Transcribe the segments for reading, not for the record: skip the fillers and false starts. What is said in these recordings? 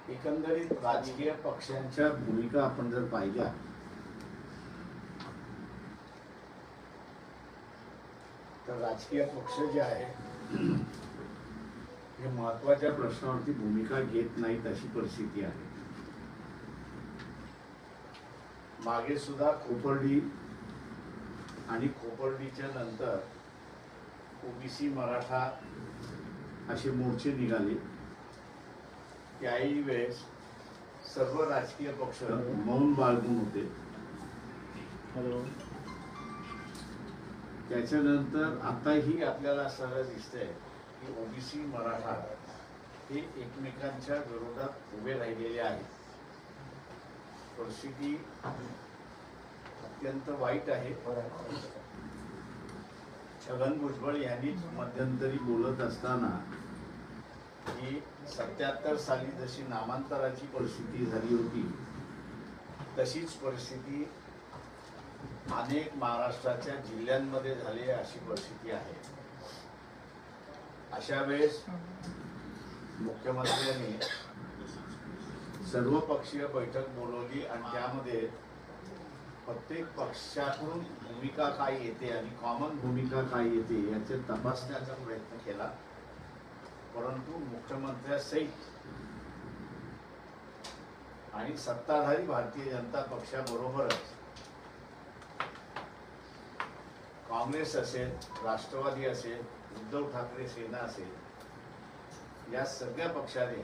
एकंदरीत राजकीय पक्षांच्या भूमिका आपण जर पाहिल्या तर राजकीय पक्ष जे आहे हे महत्वाच्या प्रश्नावरती भूमिका घेत नाहीत अशी परिस्थिती आहे. मागे सुद्धा खोपर्डी आणि खोपर्डीच्या नंतर ओबीसी मराठा असे मोर्चे निघाले. त्याही वेळेस सर्व राजकीय पक्ष मौन बाळगून होते. त्याच्यानंतर आताही आपल्याला सरळ दिसतंय की ओबीसी मराठा हे एकमेकांच्या विरोधात उभे राहिलेले आहेत. परिस्थिती अत्यंत वाईट आहे. छगन भुजबळ यांनी मध्यंतरी बोलत असताना की 77 साली जशी नामांतराची परिस्थिती झाली होती तशीच परिस्थिती अनेक महाराष्ट्राच्या जिल्ह्यांमध्ये झाली अशी परिस्थिती आहे. अशा वेळेस मुख्यमंत्र्यांनी सर्वपक्षीय बैठक बोलवली आणि त्यामध्ये प्रत्येक पक्षातून भूमिका काय येते आणि कॉमन भूमिका काय येते याचे तपासण्याचा प्रयत्न केला. परंतु मुख्यमंत्र्यासहित आणि सत्ताधारी भारतीय जनता पक्षाबरोबरच काँग्रेस असेल, राष्ट्रवादी असेल, उद्धव ठाकरे सेना असेल, या सगळ्या पक्षाने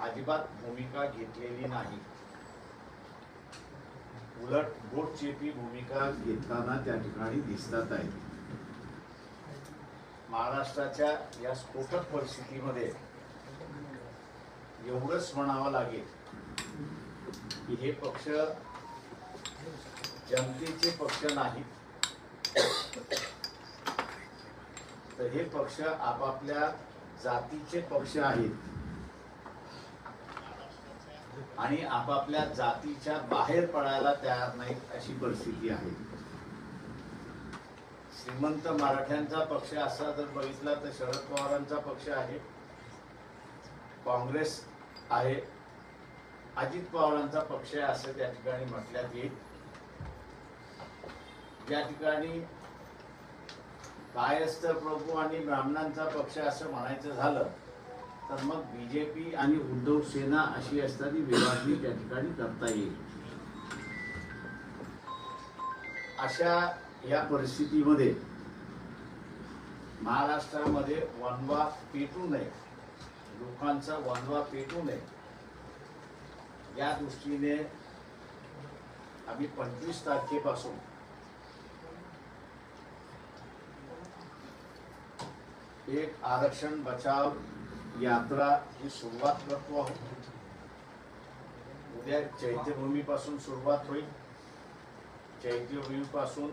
अजिबात भूमिका घेतलेली नाही. उलट बोटचेपी भूमिका घेताना त्या ठिकाणी दिसतात आहेत. महाराष्ट्राच्या या स्फोटक परिस्थितीमध्ये एवढंच म्हणावं लागेल की हे पक्ष जनतेचे पक्ष नाहीत, तर हे पक्ष आपापल्या जातीचे पक्ष आहेत आणि आपापल्या जातीच्या बाहेर पडायला तयार नाहीत अशी परिस्थिती आहे. श्रीमंत मराठ्यांचा पक्ष असा जर बघितला तर शरद पवारांचा पक्ष आहे, काँग्रेस आहे, अजित पवारांचा पक्ष आहे असं त्या ठिकाणी म्हटल्यात येईल. या ठिकाणी कायस्थ प्रभू आणि ब्राह्मणांचा पक्ष असं म्हणायचं झालं तर मग बीजेपी आणि उद्धव सेना अशी असणारी विभागणी त्या ठिकाणी करता येईल. अशा या परिस्थितीमध्ये महाराष्ट्रामध्ये वणवा पेटू नये, लोकांचा वणवा पेटू नये या दृष्टीने आम्ही 25 तारखेपासून एक आरक्षण बचाव यात्रा ही सुरुवात करतो आहोत. उद्या चैत्यभूमीपासून सुरुवात होईल. चैत्यभूमीपासून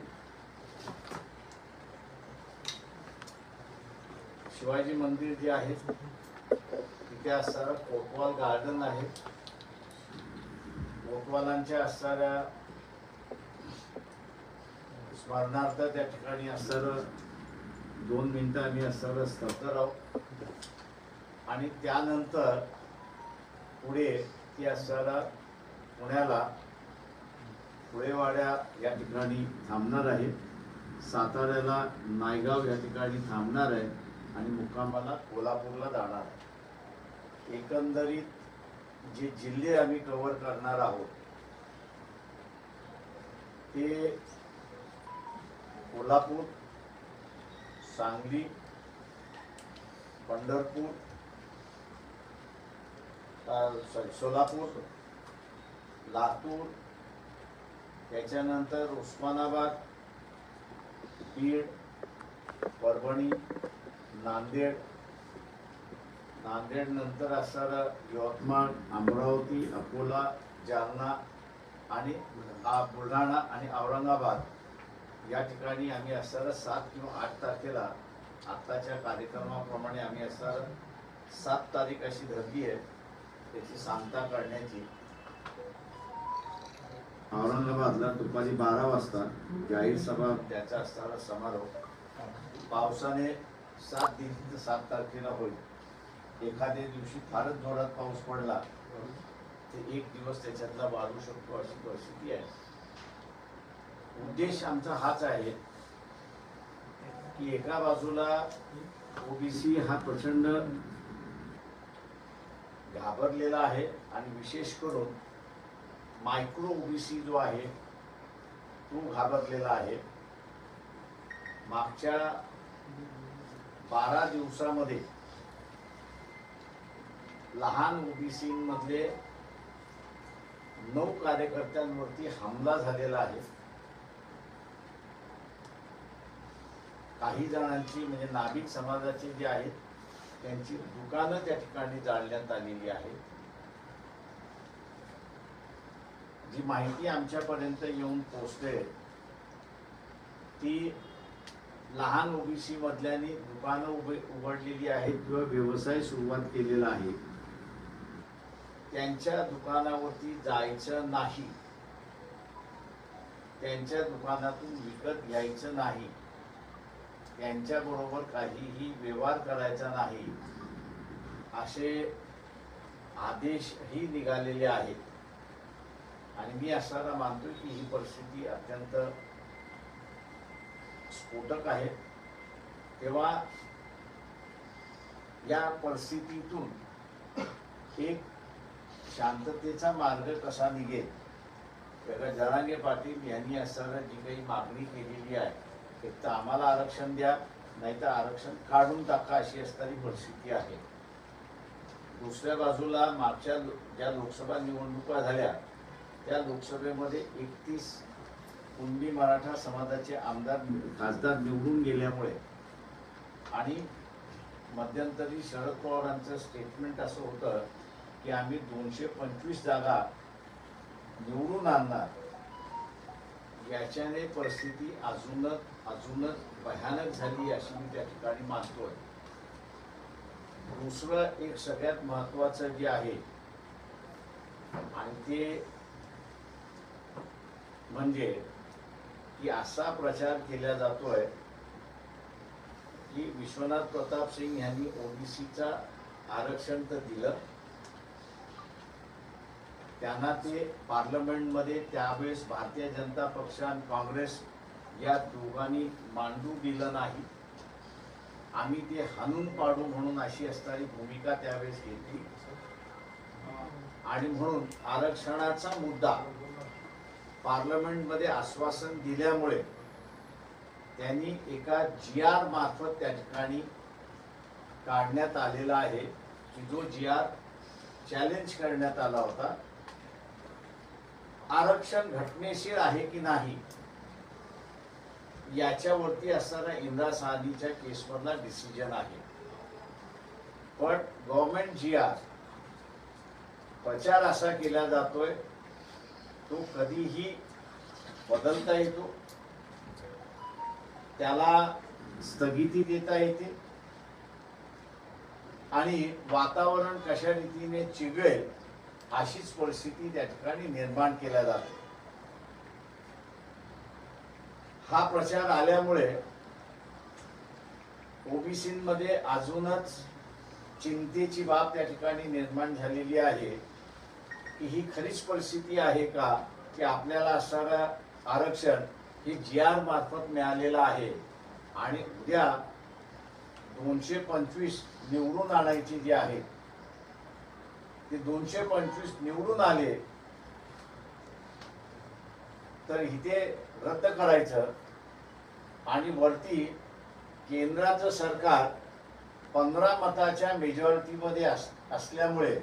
शिवाजी मंदिर जे आहे तिथे असणारं कोतवाल गार्डन आहे, कोतवालांच्या असणाऱ्या स्मरणार्थ त्या ठिकाणी असणारं 2 मिनिटं आम्ही असणारं स्थळकर आहोत आणि त्यानंतर पुढे ती असणारा पुण्याला पुळेवाड्या या ठिकाणी थांबणार आहे, साताऱ्याला नायगाव या ठिकाणी थांबणार आहे आणि मुक्कामाला कोल्हापूरला जाणार आहे. एकंदरीत जे जिल्हे आम्ही कव्हर करणार आहोत ते कोल्हापूर, सांगली, पंढरपूर, सोलापूर, लातूर, त्याच्यानंतर उस्मानाबाद, बीड, परभणी, नांदेड, नांदेड नंतर असणारं यवतमाळ, अमरावती, अकोला, जालना आणि बुलढाणा आणि औरंगाबाद या ठिकाणी आम्ही असणारं 7 किंवा 8 तारखेला आत्ताच्या कार्यक्रमाप्रमाणे आम्ही असणारं 7 तारीख अशी धरली आहे त्याची सांगता काढण्याची. औरंगाबादला दुपारी 12 वाजता जाहीर सभा त्याचा असणारा समारोप पावसाने 7 तारखेला होईल. एखाद्या दिवशी फारच जोरात पाऊस पडला तर एक दिवस त्याच्यातला वाढू शकतो, अशी परिस्थिती आहे. उद्देश आमचा हाच आहे की एका बाजूला ओबीसी हा प्रचंड घाबरलेला आहे आणि विशेष करून मायक्रो ओबीसी जो आहे तो घाबरलेला आहे. मागच्या 12 दिवसामध्ये लहान ओबीसी मधले 9 कार्यकर्त्यांवरती हमला झालेला आहे. काही जणांची म्हणजे नाभिक समाजाचे जे आहेत त्यांची दुकानं त्या ठिकाणी जाळण्यात आलेली आहेत. जी माहिती आमच्यापर्यंत येऊन पोहोचते ती लहान ओबीसी मधल्यांनी दुकानं उघडलेली आहेत किंवा व्यवसाय सुरुवात केलेला आहे. त्यांच्या दुकानावरती जायचं नाही, त्यांच्या दुकानातून विकत घ्यायचं नाही, त्यांच्याबरोबर काहीही व्यवहार करायचा नाही, असे आदेशही निघालेले आहेत. आणि मी असायला मानतो की ही परिस्थिती अत्यंत स्फोटक आहे. तेव्हा या परिस्थितीतून एक शांततेचा मार्ग कसा निघेल, जरांगे पाटील यांनी असताना जी काही मागणी केलेली आहे, एक तर आम्हाला आरक्षण द्या, नाही तर आरक्षण काढून टाका, अशी असणारी परिस्थिती आहे. दुसऱ्या बाजूला मागच्या ज्या लोकसभा निवडणुका झाल्या त्या लोकसभेमध्ये 31 कुणबी मराठा समाजाचे आमदार खासदार निवडून गेल्यामुळे आणि मध्यंतरी शरद पवारांचं स्टेटमेंट असं होतं की आम्ही 225 जागा निवडून आणणार, याच्याने परिस्थिती अजूनच भयानक झाली अशी मी त्या ठिकाणी मानतोय. दुसरं एक सगळ्यात महत्वाचं जे आहे आणि ते म्हणजे की असा प्रचार केला जातोय की विश्वनाथ प्रताप सिंग यांनी ओबीसीचा आरक्षण तर दिलं, त्यांना ते पार्लमेंटमध्ये त्यावेळेस भारतीय जनता पक्ष आणि काँग्रेस या दोघांनी मांडू दिलं नाही, आम्ही ते हाणून पाडू म्हणून अशी असणारी भूमिका त्यावेळेस घेतली. आणि म्हणून आरक्षणाचा मुद्दा पार्लमेंटमध्ये आश्वासन दिल्यामुळे त्यांनी एका GR मार्फत त्या ठिकाणी काढण्यात आलेला आहे की जो GR चॅलेंज करण्यात आला होता. आरक्षण घटनेशीर आहे की नाही याच्यावरती असणारा इंदिरा साहनीच्या केसमधला डिसिजन आहे. पण गव्हर्नमेंट GR प्रचार असा केला जातोय तो कधीही बदलता येतो, त्याला स्थगिती देता येते आणि वातावरण कशा रीतीने चिघळेल अशीच परिस्थिती त्या ठिकाणी निर्माण केल्या जाते. हा प्रचार आल्यामुळे ओबीसीमध्ये अजूनच चिंतेची बाब त्या ठिकाणी निर्माण झालेली आहे की ही खरीच परिस्थिती आहे का की आपल्याला असणारं आरक्षण हे GR मार्फत मिळालेलं आहे आणि उद्या 225 निवडून आणायचे जे आहे ते 225 निवडून आले तर इथे रद्द करायचं आणि वरती केंद्राचं सरकार 15 मताच्या मेजॉरिटीमध्ये असल्यामुळे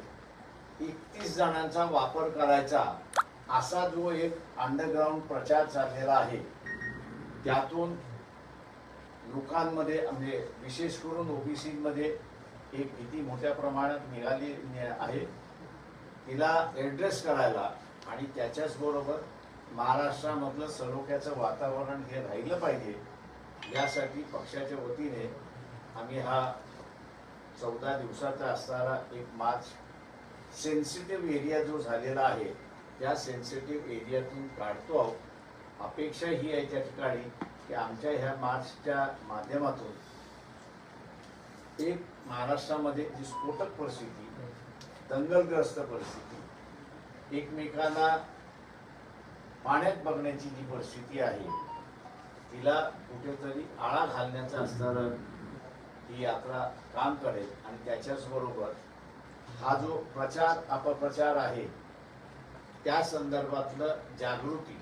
31 जणांचा वापर करायचा असा जो एक अंडरग्राऊंड प्रचार चाललेला आहे, त्यातून लोकांमध्ये म्हणजे विशेष करून ओबीसी मध्ये एक भीती मोठ्या प्रमाणात निघाली आहे. तिला ऍड्रेस करायला आणि त्याच्याच बरोबर महाराष्ट्रामधलं सलोख्याचं वातावरण हे राहिलं पाहिजे, यासाठी पक्षाच्या वतीने आम्ही हा 14 दिवसाचा असणारा एक मार्च सेन्सिटिव्ह एरिया जो झालेला आहे त्या सेन्सिटिव्ह एरियातून काढतो आहोत. अपेक्षा ही आहे त्या ठिकाणी की आमच्या ह्या मार्चच्या माध्यमातून एक महाराष्ट्रामध्ये जी स्फोटक परिस्थिती, दंगलग्रस्त परिस्थिती, एकमेकांना पाण्यात बघण्याची जी परिस्थिती आहे तिला कुठेतरी आळा घालण्याचं असणारं ही यात्रा काम करेल. आणि त्याच्याच बरोबर हा जो प्रचार अपप्रचार आहे त्या संदर्भातलं जागृती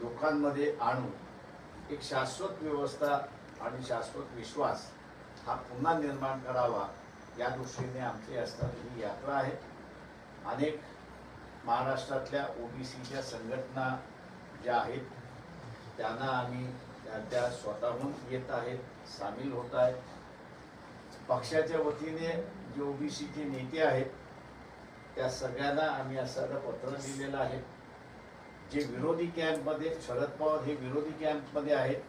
लोकांमध्ये आणून एक शाश्वत व्यवस्था आणि शाश्वत विश्वास हा पुन्हा निर्माण करावा या दृष्टीने आमची असणारी ही यात्रा आहे. अनेक महाराष्ट्रातल्या ओबीसीच्या संघटना ज्या आहेत त्यांना आम्ही त्या स्वतःहून येत आहेत, सामील होत आहेत. पक्षाच्या वतीने जे ओबीसीचे नेते आहेत त्या सगळ्यांना आम्ही असं पत्र लिहिलेलं आहे. जे विरोधी कॅम्पमध्ये, शरद पवार हे विरोधी कॅम्पमध्ये आहेत,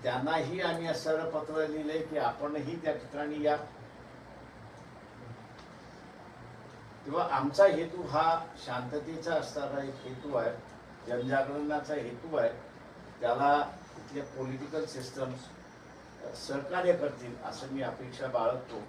त्यांनाही आम्ही असं पत्र लिहिलंय की आपणही त्या ठिकाणी या. तेव्हा आमचा हेतू हा शांततेचा असणारा एक हेतू आहे, जनजागरणाचा हेतू आहे. त्याला इथले पॉलिटिकल सिस्टम्स सहकार्य करतील असं मी अपेक्षा बाळगतो.